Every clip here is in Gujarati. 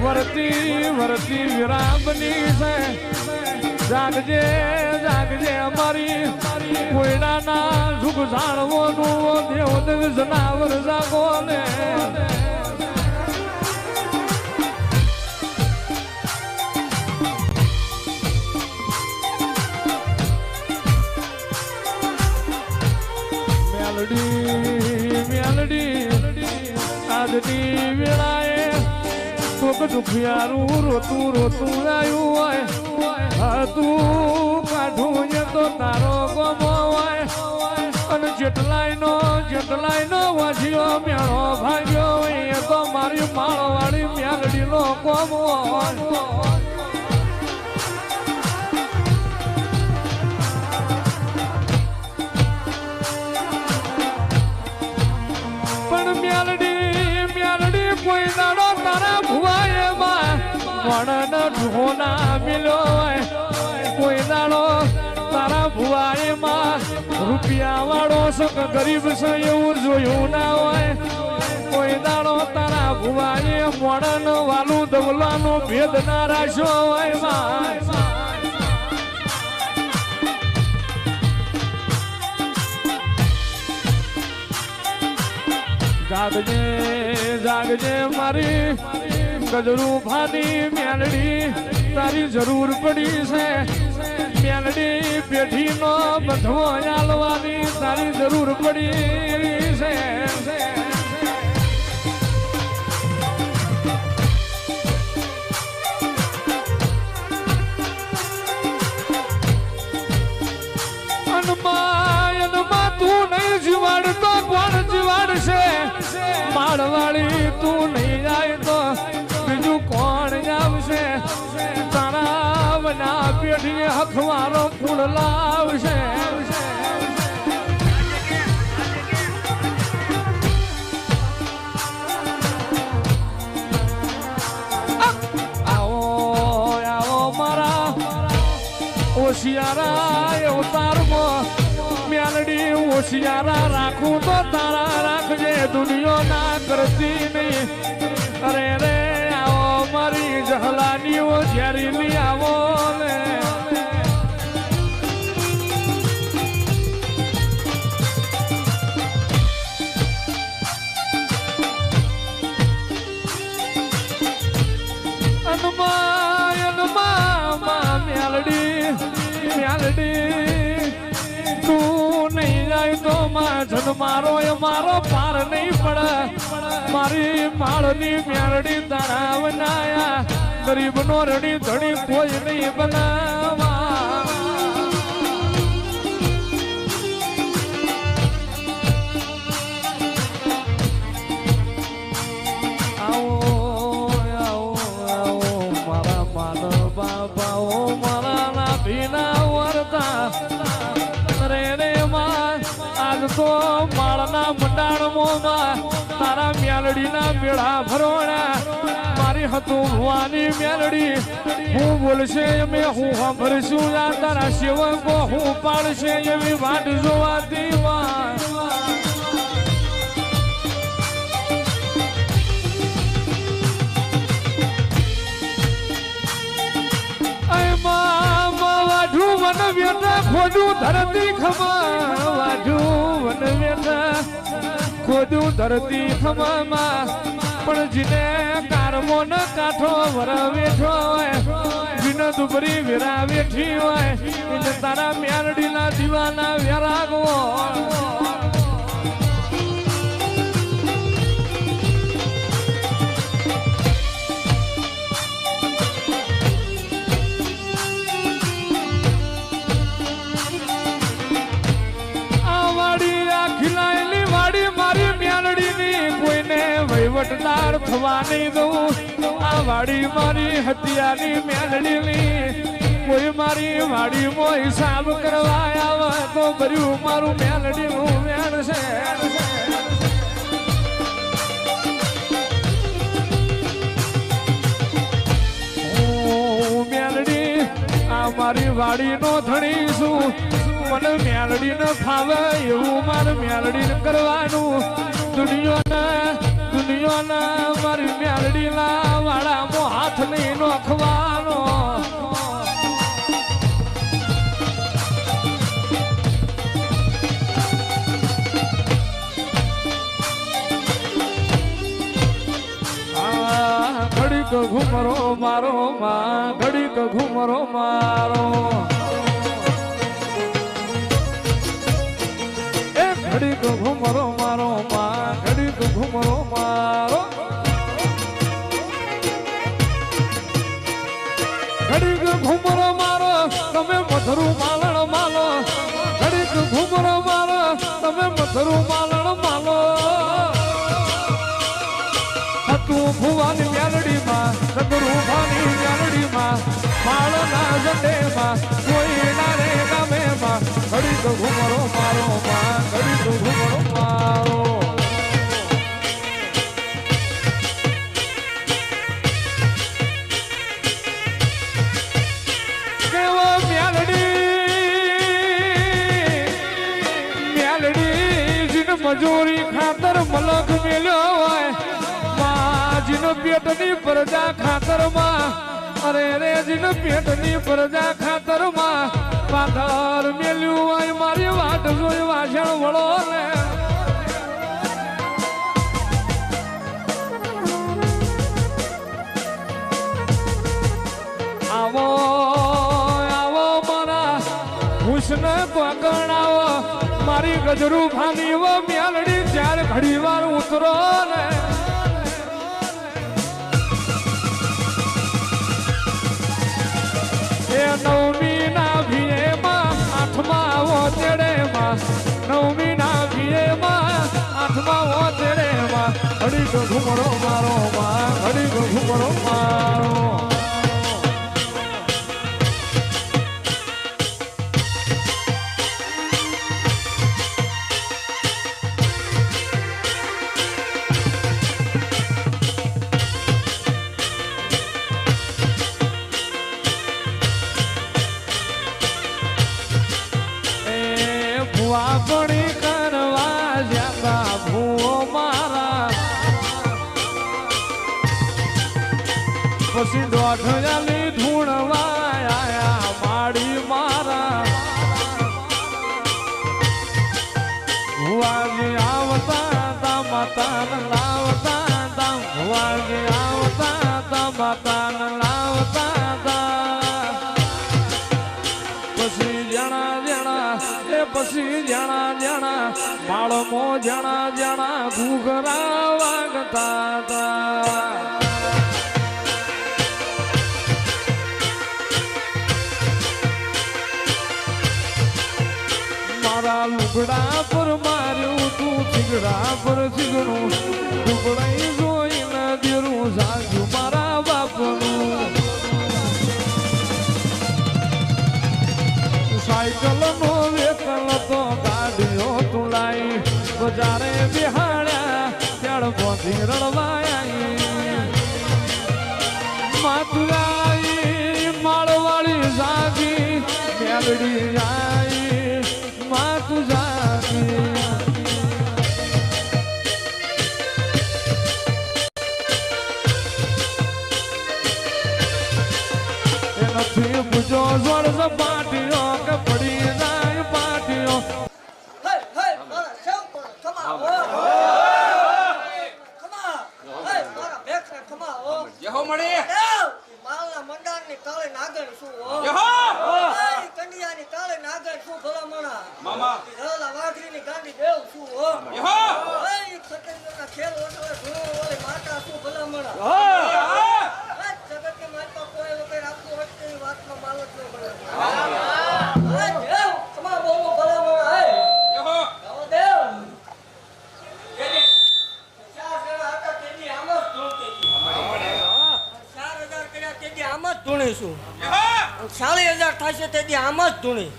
વરતી વરતી વિરામની છે જાગજે જાગજે અમારી કોયડાના સુખ જાણવાનું દેવ જનાવર જાગો ને મેલડી આજની વેળાએ કોક દુખિયારું રોતું રોતું આવ્યું હોય તું કાઢું એ તો તારો ગમો હોય અને જેટલાયનો વાજીઓ મેળો ભાગ્યો હોય એ તો મારી માળવાળી મેલડીનો ગમો હોય કોઈ દાડો તારા ભુવાએ માં વણન ઢોના મિલ્યો હોય કોઈ દાડો તારા ભુવાએ માં રૂપિયા વાળો સક ગરીબ છે એવું જોયું ના હોય કોઈ દાડો તારા ભુવાએ વણન વાલું દવલાનો ભેદ ના રાખ્યો હોય માં જાગજે જાગજે મારી ગજરું ભાની મેલડી તારી જરૂર પડી છે મેલડી પેઢીનો બધો આલવાની તારી જરૂર પડી છે અનમાં તું નહીં જીવાડતો કોણ જીવાડશે માળવાળી તું નહીં જાય તો બીજું કોણ આવશે તારા વના પેઢીએ હખવારો ફૂલ લાવશે આવો આવો મારા ઓશિયારા અવતારમાં મેલડી હોશિયારા રાખું તો તારા રાખજે દુનિયો ના કરતી નહીં અરે રે આવો મારી જહલાની જ્યારી આવો ને મેલડી તું નહીં જાય તો જન મારો એ મારો પાર નહીં પડે મારી માળની મેલડી તારા બનાયા ગરીબ નો રડી ધડી કોઈ નહીં બનાવા આવો આવો આવો મારા માનવ બાબાઓ મારા ના ભીના વરતા રે રે માં આજ તો માળના મંડાણમાં તારા મેલડીના મેળા ભરોણા મારી હતું ભવાની મેલડી હું બોલશે અમે હું સાંભળશું આ તારા સેવકો હું પાડશે એવી વાટ જોવા દીવા વન વેઠા ખોડું ધરતી ખમા વાઢું વન વેઠા ખોડું ધરતી ખમામાં પણ જીને કારમો ન કાઠો વર વેઠો હોય જીને દુબરી વેરા વેઠી હોય એટલે તારા મેરડીના દીવાના વેરાગવો વહીવટદાર થવા નહીં દઉં આ વાડી મારી હત્યાની મેલડીની કોઈ મારી વાડીમાં હિસાબ કરવા આવે તો ભર્યું મારું મેલડીનું વેણ છે મેલડી આ મારી વાડીનો ધણી છું મને મેલડીને ફાવે એવું મારે મેલડીને કરવાનું દુનિયાને દુનિયાના મારી મેલડીના વાળા મો હાથ નહીં નોખવાનો ઘડીક ઘુમરો મારો માં ઘડીક ઘુમરો મારો એ ઘડીક ઘુમરો મારો માં ઘડીક ઘુમરો મારો ઘડીક ઘુમરો મારો તમે મધરું માલણ માલો ઘડીક ઘુમરો મારો તમે મધરું માલણ માલો તું ભુવાની મેલડીમાં સગરું ભાની મેલડીમાં માળના જડેમાં કોઈ નારે ગામેમાં ઘડીક ઘુમરો મારો માં ઘડીક ઘુમરો મારો કેવો મેલડી જીન મજૂરી ખાતર મલક મેલ્યો હોય જીન પેટની પ્રજા ખાતરમાં અરે રે જીન પેટની પ્રજા ખાતરમાં પાથર મેલ્યું હોય મારી વાટ જોઈ વાસણ વળો ને આવો આવો મારા હુસને પકડાવો મારી ગજરું ભાની વો મેલડી ચાર ઘડી વાર ઉતરો ને નવમી ના ભીએમાં આઠમા ઓતેડેમાં નવમી ના ભીએમાં આઠમા ઓતેડેમાં ઘડીક ઘુમરો મારો માં ઘડીક ઘુમરો મારો વાપણી કરવા જતા ભૂવો મારા પછી દોઢયાની ધૂણવા આયા માડી મારા ભુવાજી આવતા તા માતાને લાવતા તા ભુવાજી આવતા તા માતાને લાવતા તા પછી જણા જણા માળમો જણા જણા ઘૂઘરા વાગતા હતા મારા લુગડા પર માર્યું તું થીગડા પર થીગડું લુગડાઈ જોઈને દેરું સાજુ મારા બાપનું સાયકલ નો વેકલ તો ગાડીઓ તુલાઈ બજારે બિહાડ્યા ત્યાર બોધી રળવાઈ માતુરાઈ માળવાળી જાગી મેલડી આઈ માતુ જાગી નથી પૂજો જોડ સપાટીઓ કે પડી જાય પાટીઓ ધૂણીશું 40,000 થશે તેથી આમ જ ધૂણી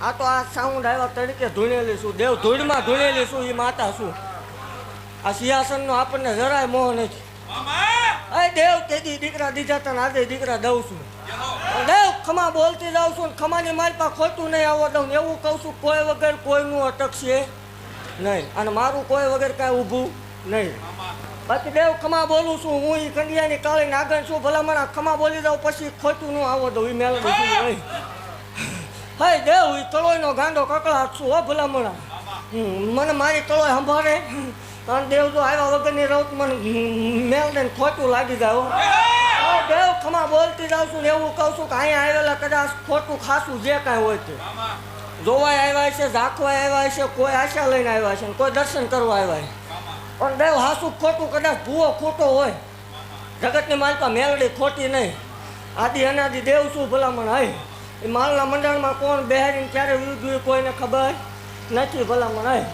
આ તો આ સાઉન્ડ આવ્યા તરીકે ધૂણેલી છું દેવ ધૂળમાં ધૂણેલી છું એ માતા છું આ સિંહાસનનો આપણને જરાય મોહ નથી અરે દેવ તેથી દીકરા દીધા તને આજે દીકરા દઉં છું દેવ ખમા બોલતી જાઉં છું ને ખમાની મારી પાસે ખોટું નહીં આવવા દઉં એવું કહું છું કોઈ વગર કોઈનું અટકશે નહીં અને મારું કોઈ વગર કાંઈ ઊભું નહીં. બાકી દેવ ખમા બોલું છું હું ઈ કંડિયાની કાળી નાગણ છું ભલામણ ખમા બોલી દઉં પછી ખોટું ન આવો દઉં ઈ મેળ નહીં. હાય દેવ ઈ તળોયનો ગાંડો કકળાટ છું હો ભલામણ. મને મારી તળોય સંભાળે અને દેવ જો આવ્યા વગરની રહું તો મને મેળ ને ખોટું લાગી જાય હો. દેવ ખમા બોલતી જાઉં છું ને એવું કહું છું કે અહીંયા આવેલા કદાચ ખોટું ખાસું જે કાંઈ હોય તે જોવાય આવ્યા છે, ઝાંખવા આવ્યા છે, કોઈ આશા લઈને આવ્યા છે, કોઈ દર્શન કરવા આવ્યા છે. પણ દેવ હાસું ખોટું કદાચ ભૂવો ખોટો હોય જગતની માલપા મેલડી ખોટી નહીં. આદિ અનાદિ દેવ શું ભલામણ હાય એ માલના મંડળમાં કોણ બેહારીને ક્યારે વિધું કોઈને ખબર નથી ભલામણ હાય.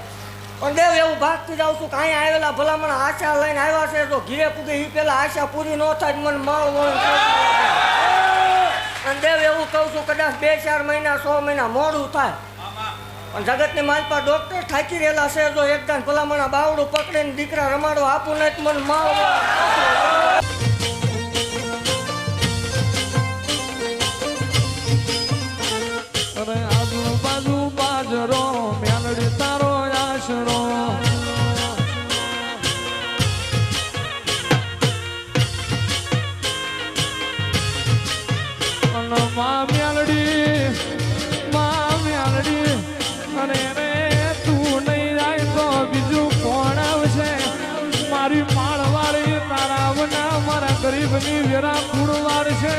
પણ દેવ એવું ભાગતી જાઉં છું કે અહીંયા આવેલા ભલામણ આશા લઈને આવ્યા છે જો ઘીરે પૂગે એ પેલા આશા પૂરી ન થાય મને માળ વળે. અને દેવ એવું કહું છું કદાચ 2-4 મહિના 6 મહિના મોડું થાય પણ જગતની માલપા ડોક્ટર થાકી રહેલા છે જો એકદમ ભલામણ બાવડું પકડીને દીકરા રમાડો આપું નહીં તો મને માળ અરે આજુબાજુ બાજરો મેલડી તારો આશરો અને માં મેલડી અને રે તું નહીં જાય તો બીજું કોણ આવશે મારી માળવાળી તારા વના મારા ગરીબની વેરા કુળવાર છે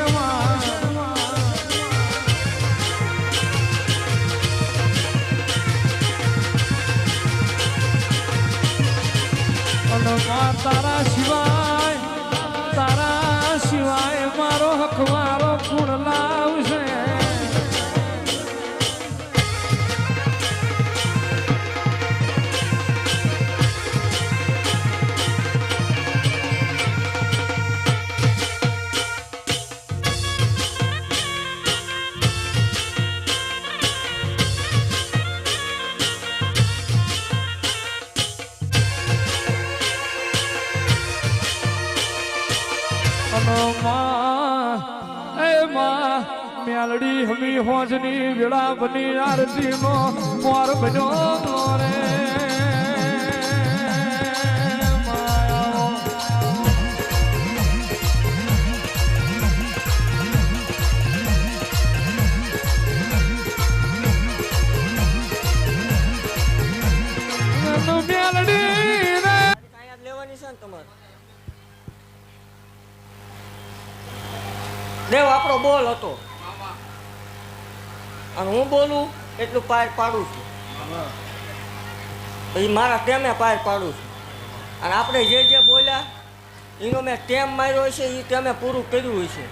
તારા સિવાય મારો હક મારો ગુણ લાવશે. મેલડી હમી હોજની વેળા બની આરતી નો મોર બન્યો રે લેવાની છે ને તમારે દેવ આપણો બોલ હતો અને હું બોલું એટલું પાર પાડું છું પછી મારા ટેમે પાર પાડું છું અને આપણે જે બોલ્યા એનો મેં ટેમ માર્યો છે એ ટેમે પૂરું કર્યું છે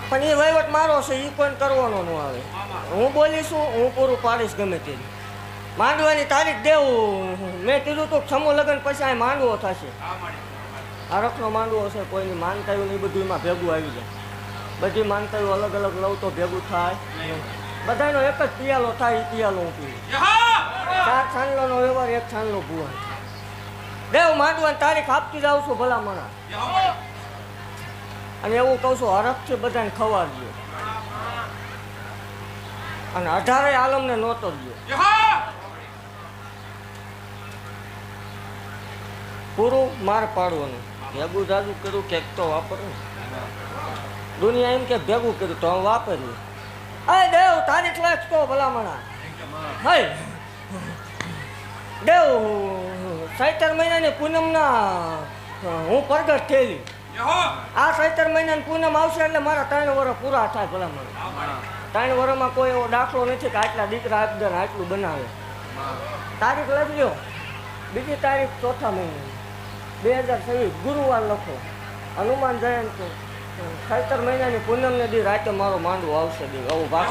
પણ એ વહીવટ મારો છે એ કોઈ કરવાનો ન આવે. હું બોલીશું હું પૂરું પાડીશ ગમે તે. માંડવાની તારીખ દેવું મેં કીધું તો સમૂહ લગ્ન પછી આ માંડવો થશે. આરખનો માંડવો છે કોઈની માનતાયું ને એ બધું એમાં ભેગું આવી જાય. બધી માનતાયું અલગ અલગ લઉં તો ભેગું થાય. બધાનો એક જ પિયાલો થાય એ પિયાલો હું પીવું. 4 છાનલોનો વ્યવહાર 1 છાનલો ભૂવા. દેવ માંડવાની તારીખ આપતી જાઉં છું ભલામણા અને એવું કહું છું હરખથી બધાને ખવાડજો અને 18 આલમને નહોતો દો. પૂરું માર પાડવાનું. ભેગું જાજુ કર્યું કેક તો વાપરવું. દુનિયા એમ કે ભેગું કર્યું તો હું વાપર્યું. અરે દેવ તારીખ લાખ તો ભલામણા હે દેવ 17 મહિનાની પૂનમના હું પ્રગટ થયેલી. આ 17 મહિનાની પૂનમ આવશે એટલે મારા 3 વર્ષ પૂરા થાય ભલામણ. 3 વર્ષમાં કોઈ એવો દાખલો નથી કે આટલા દીકરા આપી આટલું બનાવે. તારીખ લખી લો બીજી તારીખ 4થા મહિના 2026 ગુરુવાર લખો. હનુમાન જયંતિ 17 મહિનાની પૂનમને દી રાતે મારો માંડવો આવશે. દી આવું ભાગ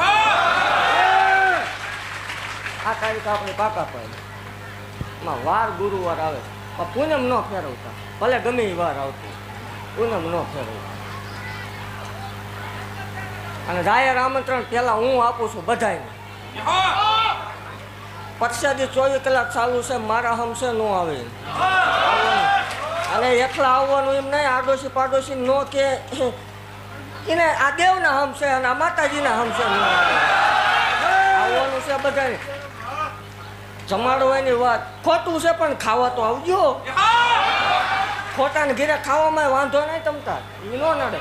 આ તારીખ આપણે પાકા પાડી માં વાર ગુરુવાર આવે પણ પૂનમ ન ફેરવતા ભલે ગમે એ વાર આવતી પૂનમ ન ફેરવતા. અને જાહેર આમંત્રણ પહેલા હું આપું છું બધાને. પરસાદી 24 કલાક ચાલુ છે. મારા હમશે ન આવે અને એકલા આવવાનું એમ નહીં. આડોશી પાડોશી નો કે એને આ દેવના હમશે અને આ માતાજીના હમશે ન આવવાનું છે બધાને. જમાડવાની વાત ખોટું છે પણ ખાવા તો આવજો. ખોટાને ઘેરે ખાવામાં વાંધો નહીં તમતા એ નો નડે.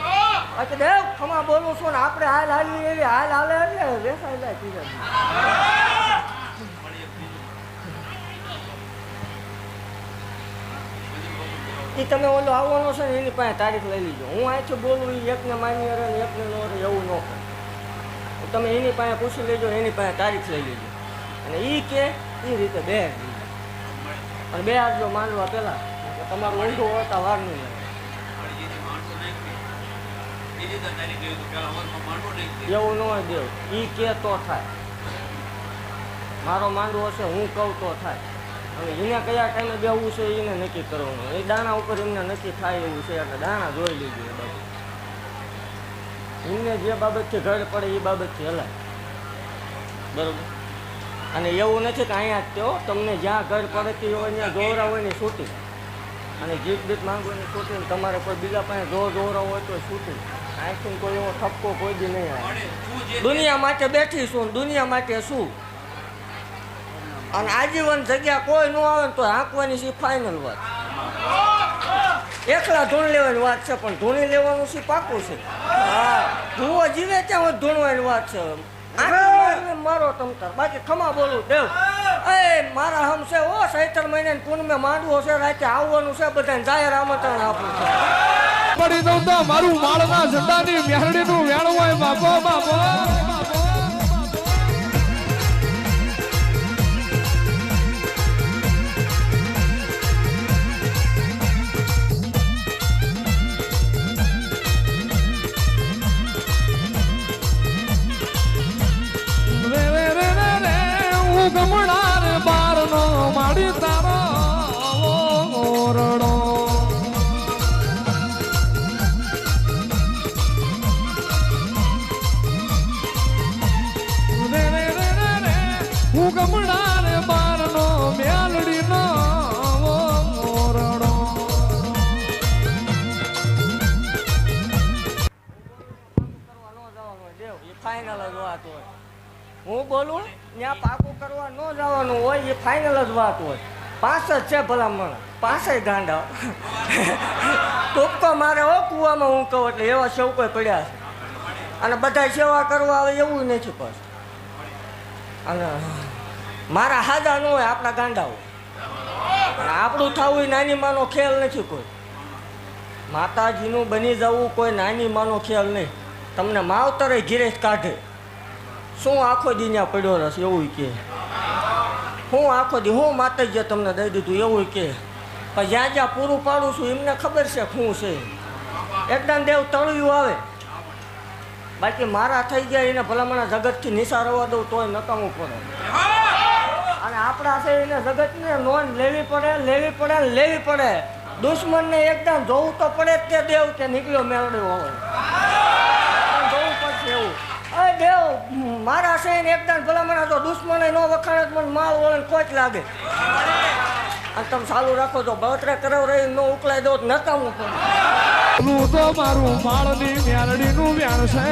બાકી દેવ ખમા બોલું છું ને આપણે હાલ હાલી એવી હાલ હાલે એટલે વેસાઈ જાય પીરે. એ તમે ઓલો આવવાનો છે ને એની પાસે તારીખ લઈ લીજો. હું અહીંથી બોલું એ એકને માન્ય રહે ને એકને ન રહે એવું ન કરે. તમે એની પાસે પૂછી લેજો, એની પાસે તારીખ લઈ લેજો અને એ કે એ રીતે બે અને બે આવજો માનવા પહેલા તમારું ઊંધું હોતા વાર નહીં લાગે. એવું ન હોય દેવ, એ કે તો થાય. મારો માંડવો હશે હું કહું તો થાય. હવે એને કયા ટાઈમે બેહવું છે એને નક્કી કરવાનું. એ દાણા ઉપર એમને નક્કી થાય એવું છે એટલે દાણા જોઈ લીધું. એ બાબત એમને જે બાબતથી ઘર પડે એ બાબતથી હલાય બરોબર. અને એવું નથી કે અહીંયા જ તેઓ તમને જ્યાં ઘર પડતી હોય ત્યાં જોરા હોય ને છૂટી અને જીત બીત માંગવાની છૂટી ને તમારે કોઈ બીજા પાસે જોરા હોય તો છૂટી. આથી કોઈ એવો ઠપકો કોઈ દી નહીં આવે. દુનિયા માટે બેઠી છું, દુનિયા માટે શું. અને આજીવન જગ્યા કોઈ ન આવે ને તો હાંકવાની છે ફાઇનલ વાત. એકલા ધૂણ લેવાની વાત છે પણ ધૂણી લેવાનું છે પાકું છે. હા ધૂવો જીવે ત્યાં હોય ધૂણવાની વાત છે. મારો તમતાર બાકી ખમા બોલું દેવ એ મારા હમ છે ઓ સૈતર મહિને પૂનમે માંડવો છે રાતે આવવાનું છે બધાને જાહેર આમંત્રણ આપું છે. પડી દઉં તો મારું માળના ઝંડાની મેરડીનું વેણ હોય બાપો બાપો. ગમડાર બારનો માડી તારો ઓરડો રે રે રે રે હું ગમડાર બારનો મેલડીનો ઓરડો. દેવ એ ફાઇનલ જ વાત હોય. હું બોલું ત્યાં પાકું કરવા ન જવાનું હોય એ ફાઇનલ જ વાત હોય. 5 જ છે ભલામણ 5 ગાંડા ટૂંકો મારે હો કૂવામાં હું કહું એટલે એવા સેવ કોઈ પડ્યા છે અને બધા સેવા કરવા આવે એવું નથી પાછું. અને મારા હાજા ન હોય આપણા ગાંડા હોય અને આપણું થવું એ નાની માનો ખેલ નથી કોઈ. માતાજીનું બની જવું કોઈ નાની માનો ખેલ નહીં. તમને માવતરે ઘીરે કાઢે શું આખો દી ત્યાં પડ્યો રહેશે એવું કે હું આખો દી હું માતાજીએ તમને દઈ દીધું એવું કે પણ જ્યાં જ્યાં પૂરું પાડું છું એમને ખબર છે શું છે. એકદમ દેવ તળિયું આવે બાકી મારા થઈ ગયા એને ભલામણા જગતથી નિશા રવા દઉં તોય નકામું પડે. અને આપણા છે એને જગતને નોંધ લેવી પડે. દુશ્મનને એકદમ જોવું તો પડે જ તે દેવ કે નીકળ્યો મેળવ્યો હોય જોવું પડશે એવું. અરે દેવ મારા છે ને એકદમ ભલામણા તો દુશ્મને નો વખાણે મને માલ વળે કોઈ જ લાગે. અને તમે ચાલુ રાખો તો બળતરા કરાવ રહી ન ઉકલાઈ દો નકામું પડે. નું તો મારું માળની મેરડીનું વેણ છે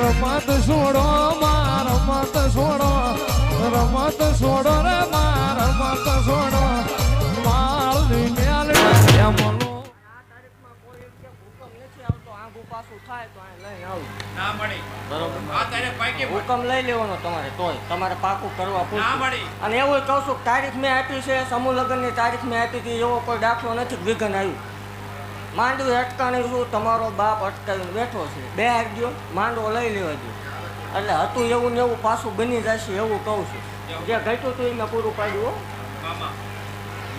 રમત છોડો માં રમત છોડો રમત છોડો રે માં રમત છોડો માળની મેરડી એમનો. હુકમ લઈ લેવાનો તમારે તોય તમારે પાકું કરવા પૂછવું. અને એવું કહું છું તારીખ મેં આપી છે સમૂહ લગ્નની તારીખ મેં આપી હતી એવો કોઈ દાખલો નથી વિઘન આવ્યું. માંડવી અટકાણી છું તમારો બાપ અટકાવીને બેઠો છે. બે દો માંડવો લઈ લેવા દો એટલે હતું એવું ને એવું પાછું બની જશે એવું કહું છું. જે ઘટ્યું હતું એને પૂરું પાડ્યું.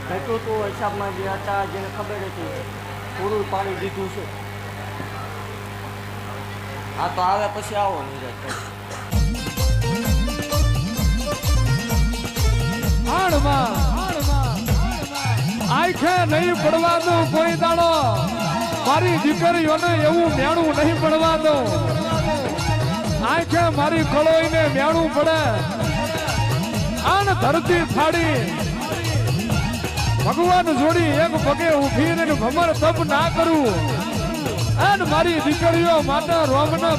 ઘટ્યું હતું હિસાબમાં જે હતા જેને ખબર હતી પૂરું પાડી દીધું છે. હા તો આવે પછી આવો નિરાશ. આંખે નહીં પડવા દઉં કોઈ દાડો મારી દીકરીઓને એવું મેણું નહીં પડવા દઉં. આંખે મારી કળોઈને મેણું પડે આન ધરતી ફાડી ભગવાન જોડી એક પગે ઊભી ને ભમર તપ ના કરું અને મારી દીકરીઓ માટે રોમના